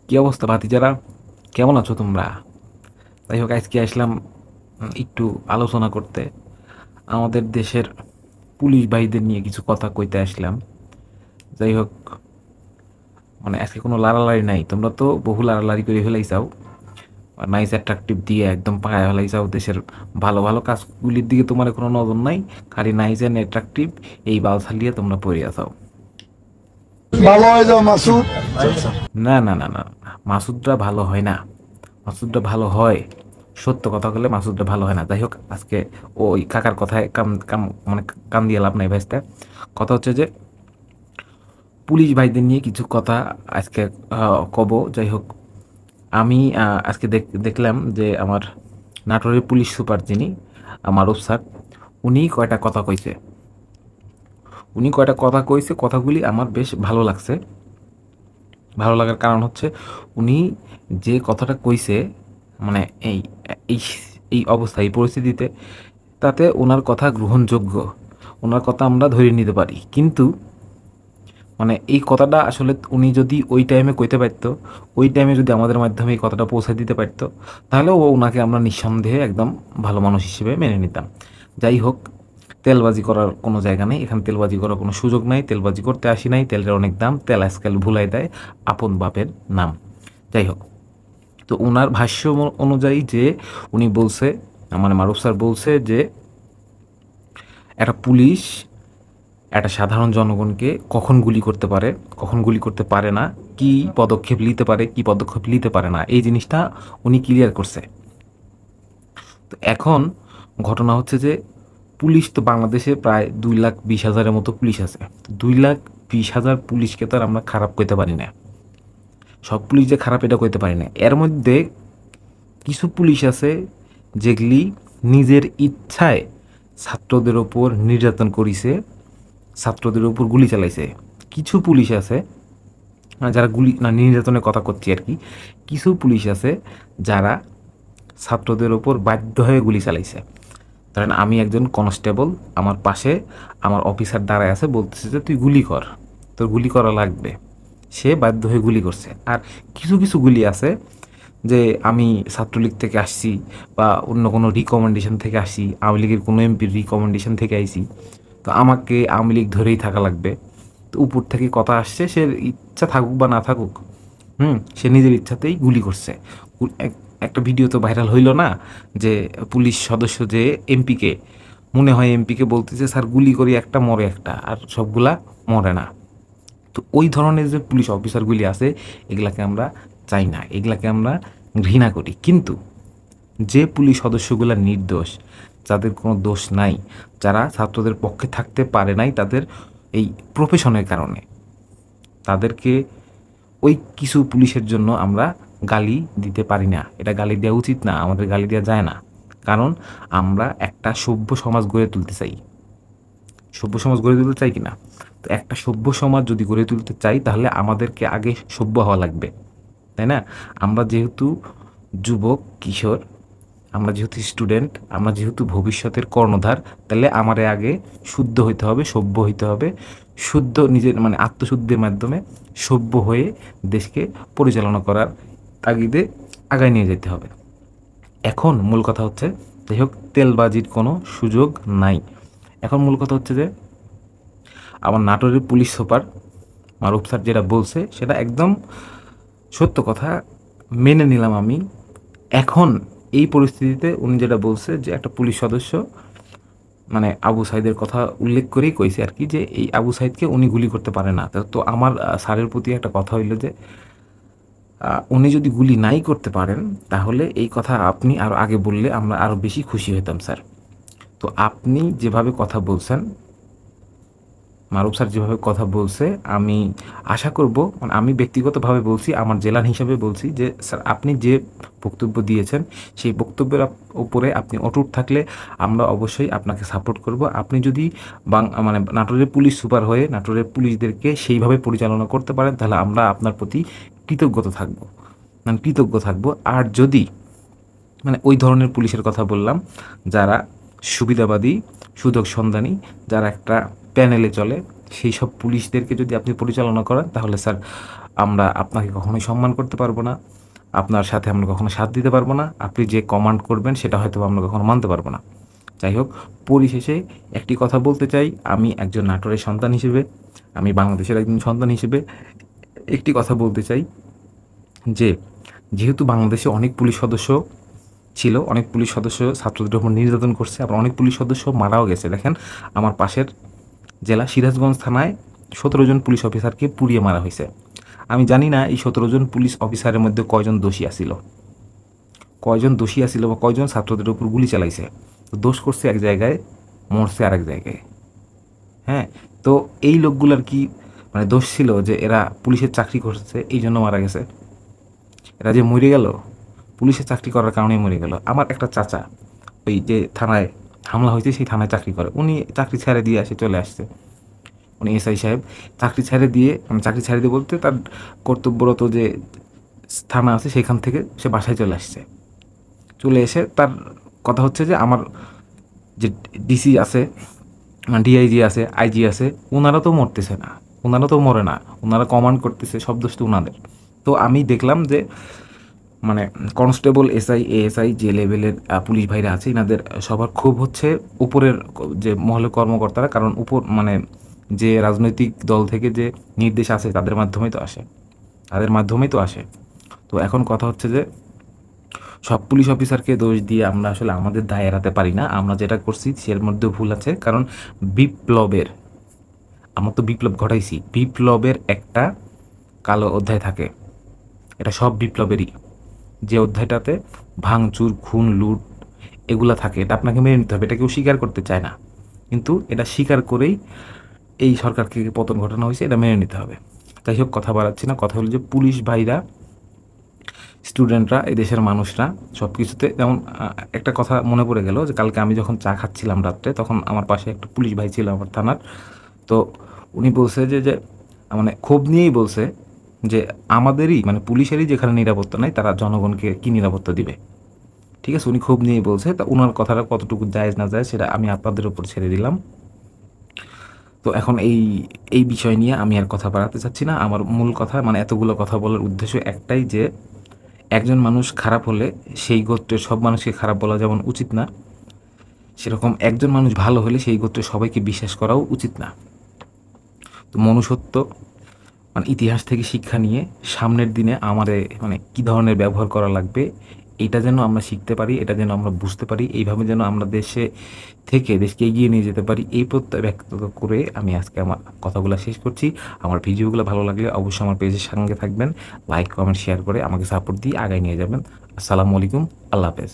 কি অবস্থা ভাতিজারা? কেমন আছো তোমরা? যাই হোক, আজকে আসলাম একটু আলোচনা করতে। আমাদের দেশের পুলিশ ভাইদের নিয়ে কিছু কথা কইতে আসলাম। যাই হোক, আজকে কোনো লাড়ালাড়ি নাই। তোমরা তো বহু লাড়ালাড়ি করে ফেলাইছাও, নাইস অ্যাট্রাকটিভ দিয়ে একদম পাকায় ফেলাইছাও। দেশের ভালো ভালো কাজগুলির দিকে তোমার কোনো নজর নাই, খালি নাইস অ্যান্ড অ্যাট্রাকটিভ এই বাল ছালিয়ে তোমরা পড়ে আছাও। ভালো হয়ে যাও মাসুদ। না না না না না, মাসুদরা ভালো হয় না। মাসুদরা ভালো হয়, সত্য কথা বলে মাসুদরা ভালো হয় না। যাই হোক, আজকে ওই কাকার কথায় কাম কাম কান দিয়ে লাভ নাই ভাইস্তে। কথা হচ্ছে যে পুলিশ ভাইদের নিয়ে কিছু কথা আজকে কব। যাই হোক, আমি আজকে দেখলাম যে আমার নাটোরের পুলিশ সুপার যিনি মারুফ স্যার, উনি কয়টা কথা কইছে। কথাগুলি আমার বেশ ভালো লাগছে। ভালো লাগার কারণ হচ্ছে উনি যে কথাটা কইছে, মানে এই এই এই অবস্থা, এই পরিস্থিতিতে, তাতে ওনার কথা গ্রহণযোগ্য, ওনার কথা আমরা ধরে নিতে পারি। কিন্তু এই কথাটা আসলে উনি যদি ওই টাইমে কইতে পারতো, ওই টাইমে যদি আমাদের মাধ্যমে এই কথাটা পৌঁছে দিতে পারতো, তাহলে ওনাকে আমরা নিঃসন্দেহে একদম ভালো মানুষ হিসেবে মেনে নিতাম। যাই হোক, তেলবাজি করার কোনো জায়গা নেই এখানে, তেলবাজি করার কোনো সুযোগ নাই, তেলবাজি করতে আসি নাই। তেলের অনেক দাম, তেল আজকাল ভুলাই দেয় আপন বাপের নাম। যাই হোক, তো ওনার ভাষ্য অনুযায়ী যে উনি বলছে, মারুফ স্যার বলছে যে একটা পুলিশ একটা সাধারণ জনগণকে কখন গুলি করতে পারে, কখন গুলি করতে পারে না, কি পদক্ষেপ নিতে পারে, কি পদক্ষেপ নিতে পারে না, এই জিনিসটা উনি ক্লিয়ার করছে। তো এখন ঘটনা হচ্ছে যে পুলিশ তো বাংলাদেশে প্রায় 2,20,000-এর মতো পুলিশ আছে। 2,20,000 পুলিশকে তো আর আমরা খারাপ কইতে পারি না, সব পুলিশ যে খারাপ এটা কইতে পারি না। এর মধ্যে কিছু পুলিশ আছে যেগুলি নিজের ইচ্ছায় ছাত্রদের ওপর নির্যাতন করিছে, ছাত্রদের উপর গুলি চালাইছে। কিছু পুলিশ আছে যারা গুলি না, নির্যাতনের কথা করছি আর কি, কিছু পুলিশ আছে যারা ছাত্রদের ওপর বাধ্য হয়ে গুলি চালাইছে। ধরেন আমি একজন কনস্টেবল, আমার পাশে আমার অফিসার দাঁড়ায় আছে, বলতেছে যে তুই গুলি কর, তোর গুলি করা লাগবে, সে বাধ্য হয়ে গুলি করছে। আর কিছু কিছু গুলি আছে যে আমি ছাত্রলীগ থেকে আসছি বা অন্য কোনো রিকমেন্ডেশন থেকে আসি, আওয়ামী লীগের কোনো এমপির রিকমেন্ডেশন থেকে আইছি, তো আমাকে আওয়ামী লীগ ধরেই থাকা লাগবে। তো উপর থেকে কথা আসছে, সে ইচ্ছা থাকুক বা না থাকুক, সে নিজের ইচ্ছাতেই গুলি করছে। একটা ভিডিও তো ভাইরাল হইল না, যে পুলিশ সদস্য যে এমপিকে, মনে হয় এমপিকে বলতেছে স্যার গুলি করি একটা মরে একটা, আর সবগুলা মরে না। তো ওই ধরনের যে পুলিশ অফিসারগুলি আছে, এগুলাকে আমরা চাই না, এগুলাকে আমরা ঘৃণা করি। কিন্তু যে পুলিশ সদস্যগুলো নির্দোষ, যাদের কোনো দোষ নাই, যারা ছাত্রদের পক্ষে থাকতে পারে নাই তাদের এই প্রফেশনের কারণে, তাদেরকে ওই কিছু পুলিশের জন্য আমরা গালি দিতে পারি না। এটা গালি দেওয়া উচিত না, আমাদের গালি দেওয়া যায় না। কারণ আমরা একটা সভ্য সমাজ গড়ে তুলতে চাই। সভ্য সমাজ গড়ে তুলতে চাই কি না? তো একটা সভ্য সমাজ যদি গড়ে তুলতে চাই, তাহলে আমাদেরকে আগে সভ্য হওয়া লাগবে, তাই না? আমরা যেহেতু যুবক কিশোর, আমরা যেহেতু স্টুডেন্ট, আমরা যেহেতু ভবিষ্যতের কর্ণধার, তাহলে আমারে আগে শুদ্ধ হইতে হবে, সভ্য হইতে হবে। শুদ্ধ নিজের আত্মশুদ্ধির মাধ্যমে সভ্য হয়ে দেশকে পরিচালনা করার তাগিদে আগায় নিয়ে যেতে হবে। এখন মূল কথা হচ্ছে, যাই হোক, তেলবাজির কোনো সুযোগ নাই। এখন মূল কথা হচ্ছে যে আমার নাটোরের পুলিশ সুপার মারুফ স্যার যেটা বলছে সেটা একদম সত্য কথা, মেনে নিলাম আমি। এখন এই পরিস্থিতিতে উনি যেটা বলছে যে একটা পুলিশ সদস্য, আবু সাইদের কথা উল্লেখ করেই কইছে আর কি, যে এই আবু সাইদকে উনি গুলি করতে পারে না। তো আমার স্যারের প্রতি একটা কথা হইল যে উনি যদি গুলি নাই করতে পারেন, তাহলে এই কথা আপনি আরও আগে বললে আমরা আরও বেশি খুশি হতাম স্যার। তো আপনি যেভাবে কথা বলছেন, মারুফ স্যার যেভাবে কথা বলছে, আমি আশা করব, আমি ব্যক্তিগতভাবে বলছি, আমার জেলার হিসাবে বলছি যে স্যার আপনি যে বক্তব্য দিয়েছেন সেই বক্তব্যের উপরে আপনি অটুট থাকলে আমরা অবশ্যই আপনাকে সাপোর্ট করব। আপনি যদি নাটোরের পুলিশ সুপার হয়ে নাটোরের পুলিশদেরকে সেইভাবে পরিচালনা করতে পারেন, তাহলে আমরা আপনার প্রতি কৃতজ্ঞ থাকবো। আর যদি ওই ধরনের পুলিশের কথা বললাম, যারা সুবিধাবাদী, সুযোগ সন্ধানী, যারা একটা প্যানেলে চলে, সেই সব পুলিশদেরকে যদি আপনি পরিচালনা করেন, তাহলে স্যার আমরা আপনাকে কখনোই সম্মান করতে পারবো না, আপনার সাথে আমরা কখনো সাথ দিতে পারবো না, আপনি যে কমান্ড করবেন সেটা হয়তো আমরা কখনো মানতে পারবো না। যাই হোক, পরিশেষে একটি কথা বলতে চাই, আমি একজন নাটোরের সন্তান হিসেবে, আমি বাংলাদেশের একজন সন্তান হিসেবে একটি কথা বলতে চাই যে যেহেতু বাংলাদেশে অনেক পুলিশ সদস্য ছিল, অনেক পুলিশ সদস্য ছাত্রদের উপর নির্যাতন করছে, আবার অনেক পুলিশ সদস্য মারাও গেছে। দেখেন, আমার পাশের জেলা সিরাজগঞ্জ থানায় 17 জন পুলিশ অফিসারকে পুড়িয়ে মারা হয়েছে। আমি জানি না এই 17 জন পুলিশ অফিসারের মধ্যে কয়জন দোষী আছিল, বা কয়জন ছাত্রদের উপর গুলি চালাইছে। তো দোষ করছে এক জায়গায়, মরছে আরেক জায়গায়। হ্যাঁ, তো এই লোকগুলার কি মানে দোষ ছিল যে এরা পুলিশের চাকরি করছে এই জন্য মারা গেছে? এরা যে মরে গেল পুলিশের চাকরি করার কারণেই মরে গেল। আমার একটা চাচা ওই যে থানায় হামলা হয়েছে সেই থানায় চাকরি করে, উনি চাকরি ছেড়ে দিয়ে চলে আসছে। উনি এসআই সাহেব চাকরি ছেড়ে দিয়ে, চাকরি ছেড়ে দিয়ে বলতে তার কর্তব্যরত যে থানা আছে সেখান থেকে সে বাসায় চলে আসছে। চলে এসে তার কথা হচ্ছে যে আমার যে ডিসি আছে, ডিআইজি আছে, আইজি আছে, ওনারা তো মরতেছে না, ওনারা তো মরে না, ওনারা কমান্ড করতেছে, সব দোষ তো ওনাদের। তো আমি দেখলাম যে মানে কনস্টেবল, এসআই, এএসআই যে লেভেলের পুলিশ ভাইরা আছে এনাদের সবার ক্ষোভ হচ্ছে উপরের যে মহলে কর্মকর্তারা, কারণ উপর মানে যে রাজনৈতিক দল থেকে যে নির্দেশ আসে তাদের মাধ্যমেই তো আসে। তো এখন কথা হচ্ছে যে সব পুলিশ অফিসারকে দোষ দিয়ে আমরা আসলে আমাদের দায় এড়াতে পারি না। আমরা যেটা করছি সের মধ্যে ভুল আছে, কারণ বিপ্লবের, আমরা তো বিপ্লব ঘটাইছি, বিপ্লবের একটা কালো অধ্যায় থাকে, এটা সব বিপ্লবেরই, যে অধ্যায়টাতে ভাঙচুর, খুন, লুট এগুলা থাকে, এটা আপনাকে মেনে নিতে হবে। এটা কেউ স্বীকার করতে চায় না, কিন্তু এটা স্বীকার করেই এই সরকারকে পতন ঘটানো হয়েছে, এটা মেনে নিতে হবে। যাই হোক, কথা বাড়াচ্ছি না। কথা হলো যে পুলিশ ভাইরা, স্টুডেন্টরা, এই দেশের মানুষরা সব কিছুতে যেমন একটা কথা মনে পড়ে গেল যে কালকে আমি যখন চা খাচ্ছিলাম রাত্রে, তখন আমার পাশে একটা পুলিশ ভাই ছিল আমার থানার। তো উনি বলছে যে মানে ক্ষোভ নিয়েই বলছে যে আমাদেরই মানে পুলিশেরই যেখানে নিরাপত্তা নাই তারা জনগণকে কি নিরাপত্তা দিবে। ঠিক আছে, উনি ক্ষোভ নিয়েই বলছে, তা ওনার কথাটা কতটুকু জায়েজ না যায় সেটা আমি আপনাদের উপর ছেড়ে দিলাম। তো এখন এই বিষয় নিয়ে আমি আর কথা বাড়াতে চাচ্ছি না। আমার মূল কথা মানে এতগুলো কথা বলার উদ্দেশ্য একটাই, যে একজন মানুষ খারাপ হলে সেই গোত্রের সব মানুষকে খারাপ বলা যেমন উচিত না, সেরকম একজন মানুষ ভালো হলে সেই গোত্রের সবাইকে বিশ্বাস করাও উচিত না। তো মনুষ্যত্ব মানে ইতিহাস থেকে শিক্ষা নিয়ে সামনের দিনে আমাদের মানে কী ধরনের ব্যবহার করা লাগবে এটা যেন আমরা শিখতে পারি, এটা যেন আমরা বুঝতে পারি, এইভাবে যেন আমরা দেশে থেকে দেশকে এগিয়ে নিয়ে যেতে পারি, এই প্রত্যয় ব্যক্ত করে আমি আজকে আমার কথাগুলো শেষ করছি। আমার ভিডিওগুলো ভালো লাগলে অবশ্যই আমার পেজের সঙ্গে থাকবেন, লাইক, কমেন্ট, শেয়ার করে আমাকে সাপোর্ট দিয়ে আগায় নিয়ে যাবেন। আসসালামু আলাইকুম, আল্লাহ হাফেজ।